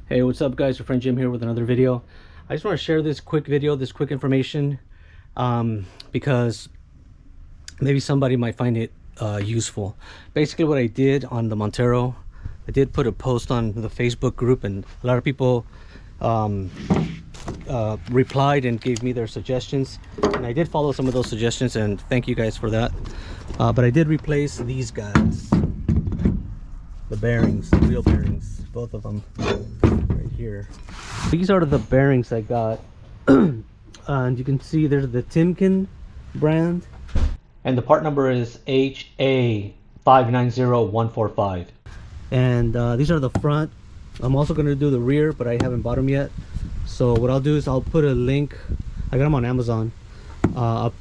Hey, what's up guys? Your friend Jim here with another video. I just want to share this quick video, this quick information, because maybe somebody might find it useful. Basically what I did on the Montero, I did put a post on the Facebook group, and a lot of people replied and gave me their suggestions, and I did follow some of those suggestions, and thank you guys for that. But I did replace these guys, the bearings, the wheel bearings, both of them right here. These are the bearings I got. And you can see there's the Timken brand, and the part number is HA590145. And these are the front. I'm also going to do the rear, but I haven't bought them yet. So what I'll do is I'll put a link. I got them on Amazon. I'll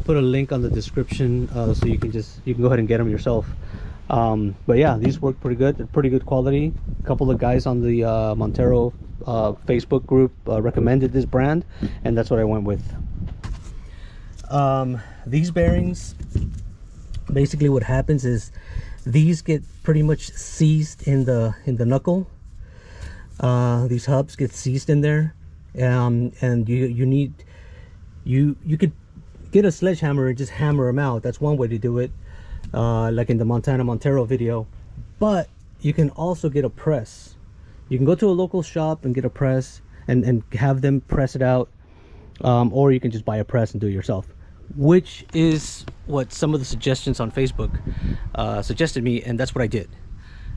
put a link on the description, so you can go ahead and get them yourself. But yeah, these work pretty good. They're pretty good quality. A couple of guys on the Montero Facebook group recommended this brand, and that's what I went with. These bearings, basically what happens is these get pretty much seized in the knuckle. These hubs get seized in there, and you could get a sledgehammer and just hammer them out. That's one way to do it, like in the Montero video. But you can also get a press. You can go to a local shop and get a press and have them press it out, or you can just buy a press and do it yourself, which is what some of the suggestions on Facebook suggested me, and that's what I did.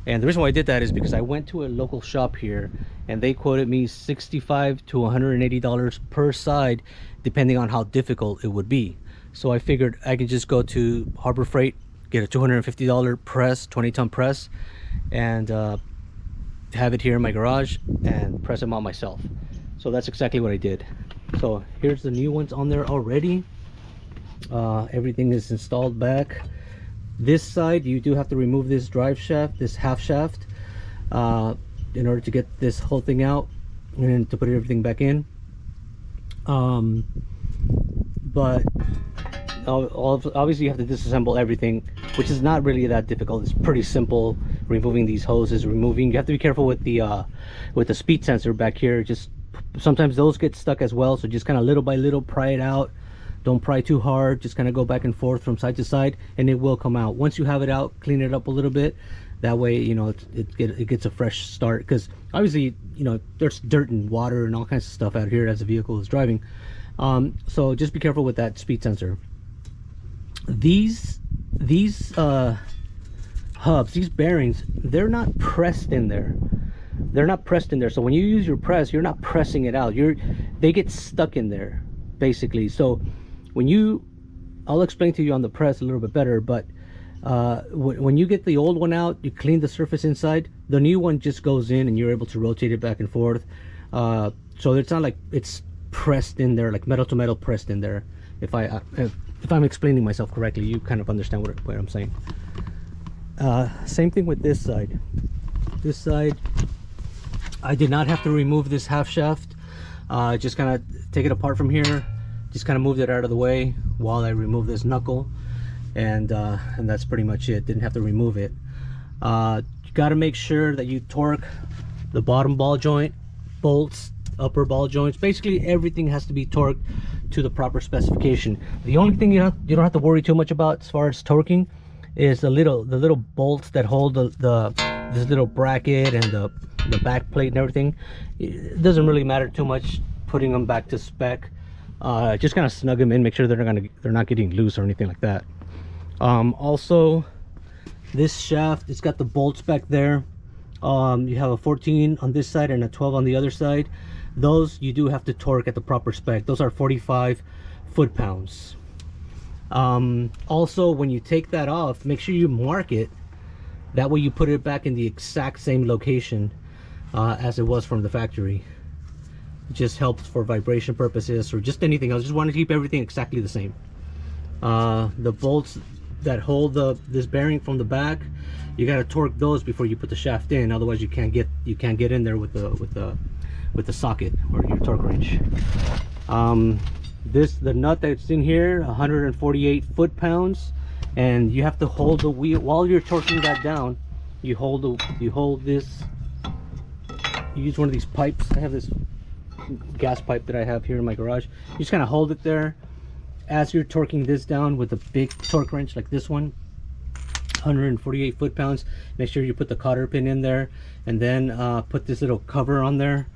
And the reason why I did that is because I went to a local shop here, and they quoted me $65 to $180 per side, depending on how difficult it would be. So I figured I could just go to Harbor Freight, get a $250 press, 20-ton press, and have it here in my garage and press them out myself. So that's exactly what I did. So here's the new ones on there already. Everything is installed back. This side, you do have to remove this drive shaft, this half shaft, in order to get this whole thing out and to put everything back in. But obviously you have to disassemble everything, which is not really that difficult. It's pretty simple. Removing these hoses, you have to be careful with the speed sensor back here. Just sometimes those get stuck as well, so just kind of little by little pry it out. Don't pry too hard, just kind of go back and forth from side to side, and it will come out. Once you have it out, clean it up a little bit. That way, you know, it gets a fresh start, because obviously, you know, there's dirt and water and all kinds of stuff out here as the vehicle is driving. So just be careful with that speed sensor. These hubs, these bearings, they're not pressed in there. They're not pressed in there. So when you use your press, you're not pressing it out. They get stuck in there, basically. So I'll explain to you on the press a little bit better, but when you get the old one out, you clean the surface inside, the new one just goes in and you're able to rotate it back and forth. So it's not like it's pressed in there, like metal to metal pressed in there. If I'm explaining myself correctly, you kind of understand what I'm saying. Same thing with this side. This side, I did not have to remove this half shaft. Just kind of take it apart from here, just kind of moved it out of the way while I remove this knuckle, and that's pretty much it. Didn't have to remove it. You got to make sure that you torque the bottom ball joint, bolts, upper ball joints. Basically everything has to be torqued to the proper specification. The only thing you don't have to worry too much about as far as torquing is the little bolts that hold this little bracket and the back plate and everything. It doesn't really matter too much putting them back to spec. Just kind of snug them in, make sure they're not getting loose or anything like that. Also, this shaft, it's got the bolts back there. You have a 14 on this side and a 12 on the other side. Those you do have to torque at the proper spec. Those are 45 foot-pounds. Also, when you take that off, make sure you mark it. That way you put it back in the exact same location as it was from the factory. It just helps for vibration purposes or just anything else. Just want to keep everything exactly the same. The bolts that hold this bearing from the back, you got to torque those before you put the shaft in. Otherwise, you can't get in there with the socket or your torque wrench. The nut that's in here, 148 foot-pounds, and you have to hold the wheel while you're torquing that down. You hold this you use one of these pipes. I have this gas pipe that I have here in my garage. You just kind of hold it there as you're torquing this down with a big torque wrench like this one, 148 foot-pounds. Make sure you put the cotter pin in there, and then put this little cover on there.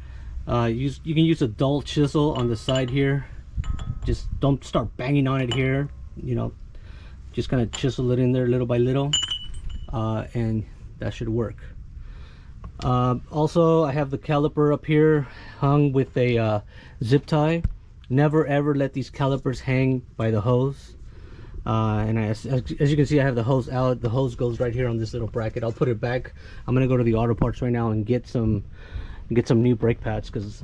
You can use a dull chisel on the side here. Just don't start banging on it here, you know, just kind of chisel it in there little by little, and that should work. Also, I have the caliper up here hung with a zip tie. Never ever let these calipers hang by the hose. And as you can see, I have the hose out. The hose goes right here on this little bracket. I'll put it back. I'm gonna go to the auto parts right now and get some new brake pads, because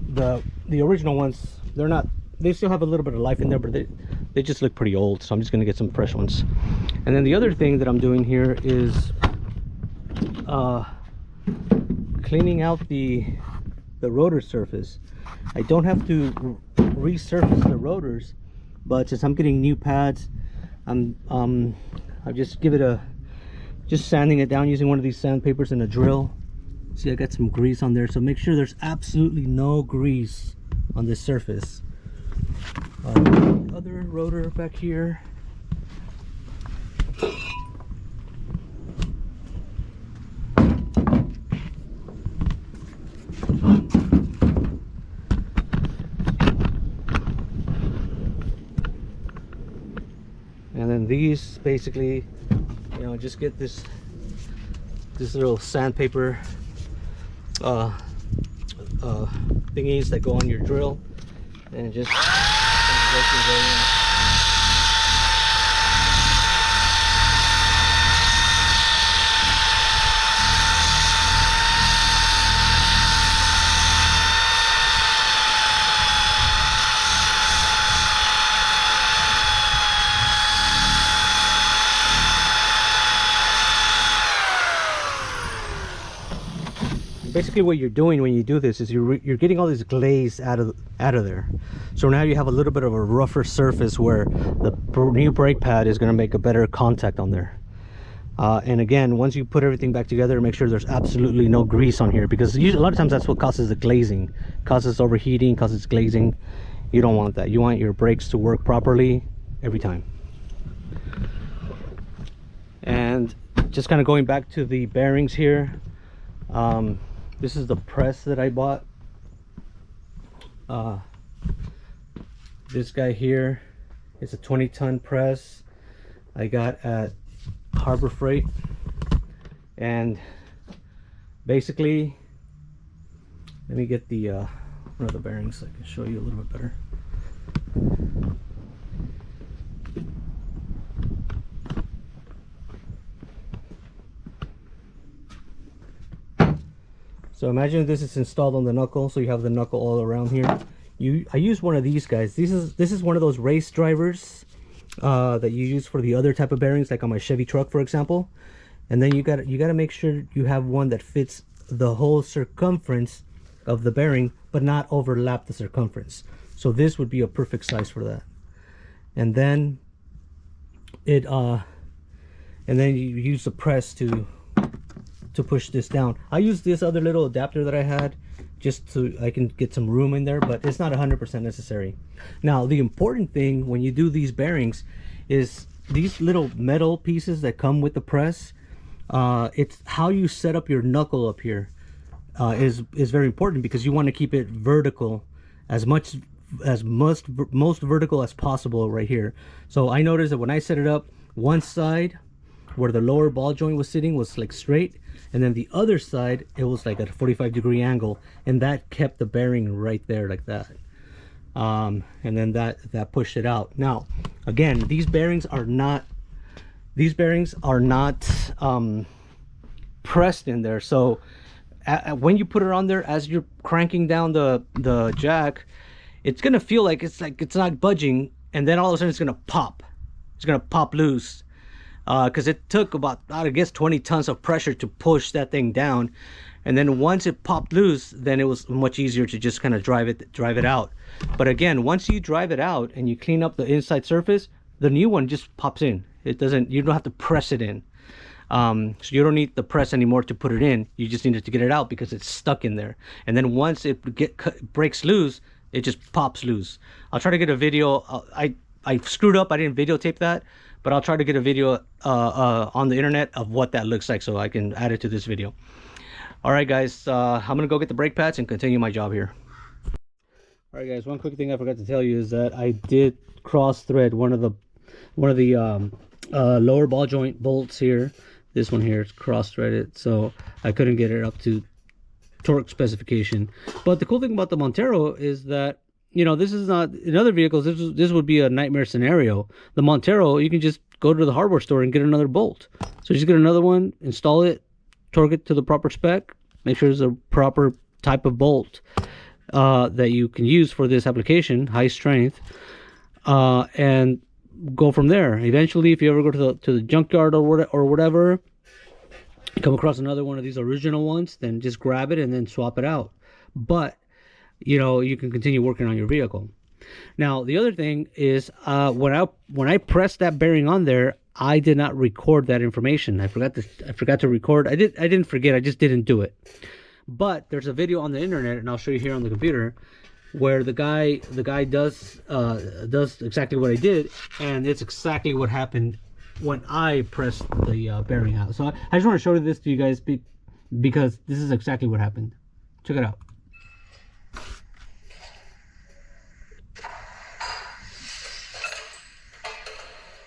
the original ones, they still have a little bit of life in there, but they just look pretty old. So I'm just gonna get some fresh ones. And then the other thing that I'm doing here is cleaning out the rotor surface. I don't have to resurface the rotors, but since I'm getting new pads, I just sanding it down using one of these sandpapers and a drill. See, I got some grease on there, so make sure there's absolutely no grease on this surface. Other rotor back here. And then these basically, you know, just get this little sandpaper thingies that go on your drill, and just basically what you're doing when you do this is you're getting all this glaze out of there. So now you have a little bit of a rougher surface where the new brake pad is going to make a better contact on there. And again, once you put everything back together, make sure there's absolutely no grease on here, because usually, a lot of times that's what causes the glazing, causes overheating, causes glazing. You don't want that. You want your brakes to work properly every time. And just kind of going back to the bearings here, this is the press that I bought. This guy here is a 20-ton press I got at Harbor Freight, and basically, let me get the one of the bearings so I can show you a little bit better. So imagine this is installed on the knuckle, so you have the knuckle all around here. I use one of these guys. This is one of those race drivers that you use for the other type of bearings, like on my Chevy truck, for example. And then you got to make sure you have one that fits the whole circumference of the bearing, but not overlap the circumference. So this would be a perfect size for that. And then you use the press to push this down. I use this other little adapter that I had just so I can get some room in there, but it's not 100% necessary. Now, the important thing when you do these bearings is these little metal pieces that come with the press. It's how you set up your knuckle up here is very important, because you want to keep it vertical, most vertical as possible right here. So I noticed that when I set it up, one side where the lower ball joint was sitting was like straight, and then the other side it was like at a 45-degree angle, and that kept the bearing right there like that. And then that pushed it out. Now again, these bearings are not pressed in there, so when you put it on there, as you're cranking down the jack, it's gonna feel like it's not budging, and then all of a sudden it's gonna pop loose, because it took about, I guess, 20 tons of pressure to push that thing down. And then once it popped loose, then it was much easier to just kind of drive it out. But again, once you drive it out and you clean up the inside surface, the new one just pops in. You don't have to press it in. So you don't need the press anymore to put it in. You just needed to get it out because it's stuck in there. And then once it breaks loose, it just pops loose. I'll try to get a video. I screwed up. I didn't videotape that, but I'll try to get a video on the internet of what that looks like so I can add it to this video. All right, guys, I'm gonna go get the brake pads and continue my job here. All right, guys, one quick thing I forgot to tell you is that I did cross thread one of the lower ball joint bolts here. This one here is cross threaded, so I couldn't get it up to torque specification. But the cool thing about the Montero is that, you know, this is not, in other vehicles this would be a nightmare scenario. The Montero, you can just go to the hardware store and get another bolt. So just get another one, install it, torque it to the proper spec, make sure it's a proper type of bolt that you can use for this application, high strength, and go from there. Eventually, if you ever go to the junkyard or whatever, you come across another one of these original ones, then just grab it and then swap it out. But you know, you can continue working on your vehicle. Now the other thing is, when I pressed that bearing on there, I did not record that information. I forgot to record. I didn't forget, I just didn't do it. But there's a video on the internet, and I'll show you here on the computer, where the guy does exactly what I did, and it's exactly what happened when I pressed the bearing out. So I just want to show this to you guys because this is exactly what happened. Check it out.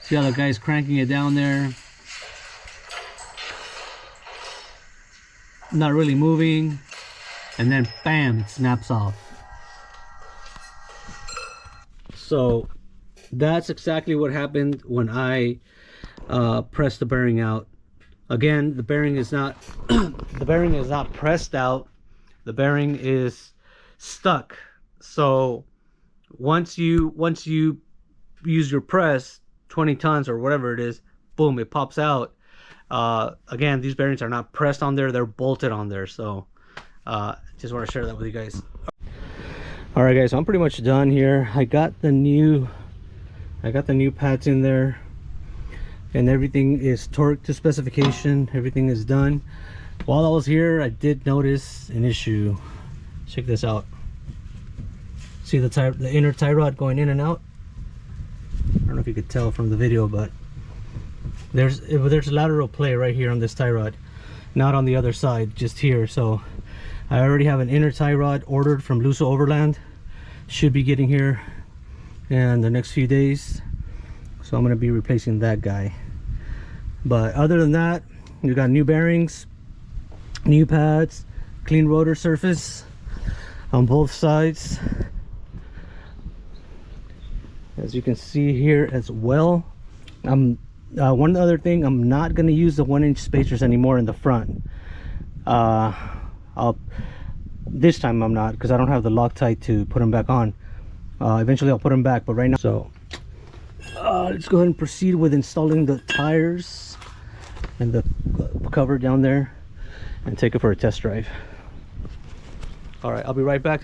See how the guy's cranking it down there? Not really moving, and then bam, it snaps off. So that's exactly what happened when I pressed the bearing out. Again, the bearing is not the bearing is not pressed out. The bearing is stuck. So once you use your press, 20 tons or whatever it is, boom, it pops out. Again, these bearings are not pressed on there, they're bolted on there. So just want to share that with you guys. All right, guys, so I'm pretty much done here. I got the new pads in there, and everything is torqued to specification. Everything is done. While I was here, I did notice an issue. Check this out. See the inner tie rod going in and out? I don't know if you could tell from the video, but there's lateral play right here on this tie rod, not on the other side, just here. So I already have an inner tie rod ordered from Luso Overland. Should be getting here in the next few days, so I'm going to be replacing that guy. But other than that, we got new bearings, new pads, clean rotor surface on both sides, as you can see here as well. One other thing, I'm not going to use the 1-inch spacers anymore in the front. This time I'm not, because I don't have the Loctite to put them back on. Eventually I'll put them back, but right now, so let's go ahead and proceed with installing the tires and the cover down there and take it for a test drive. All right, I'll be right back.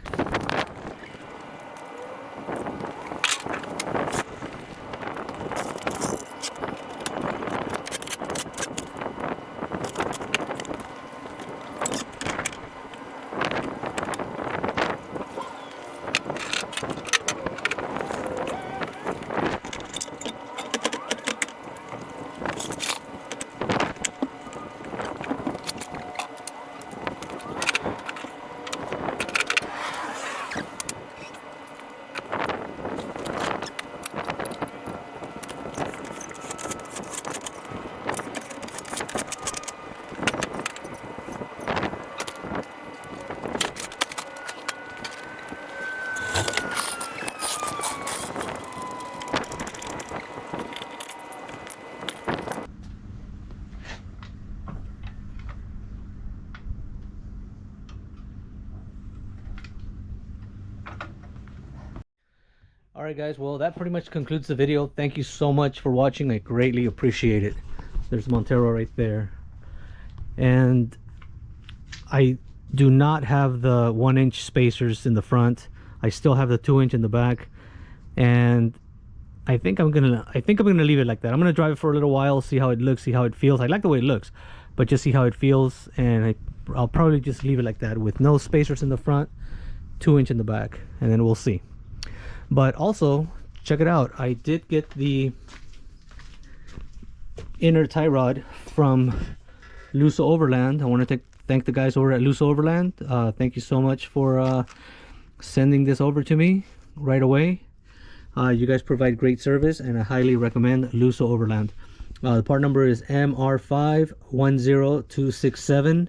Alright guys, well that pretty much concludes the video. Thank you so much for watching. I greatly appreciate it. There's Montero right there. And I do not have the 1-inch spacers in the front. I still have the 2-inch in the back. And I think I'm gonna leave it like that. I'm gonna drive it for a little while, see how it looks, see how it feels. I like the way it looks, but just see how it feels, and I'll probably just leave it like that with no spacers in the front, 2-inch in the back, and then we'll see. But also, check it out. I did get the inner tie rod from Luso Overland. I want to thank the guys over at Luso Overland. Thank you so much for sending this over to me right away. You guys provide great service, and I highly recommend Luso Overland. The part number is MR510267,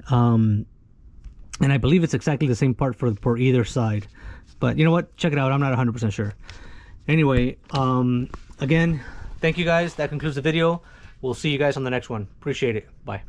and I believe it's exactly the same part for either side, but you know what, check it out. I'm not 100% sure. Anyway, again, thank you guys. That concludes the video. We'll see you guys on the next one. Appreciate it. Bye.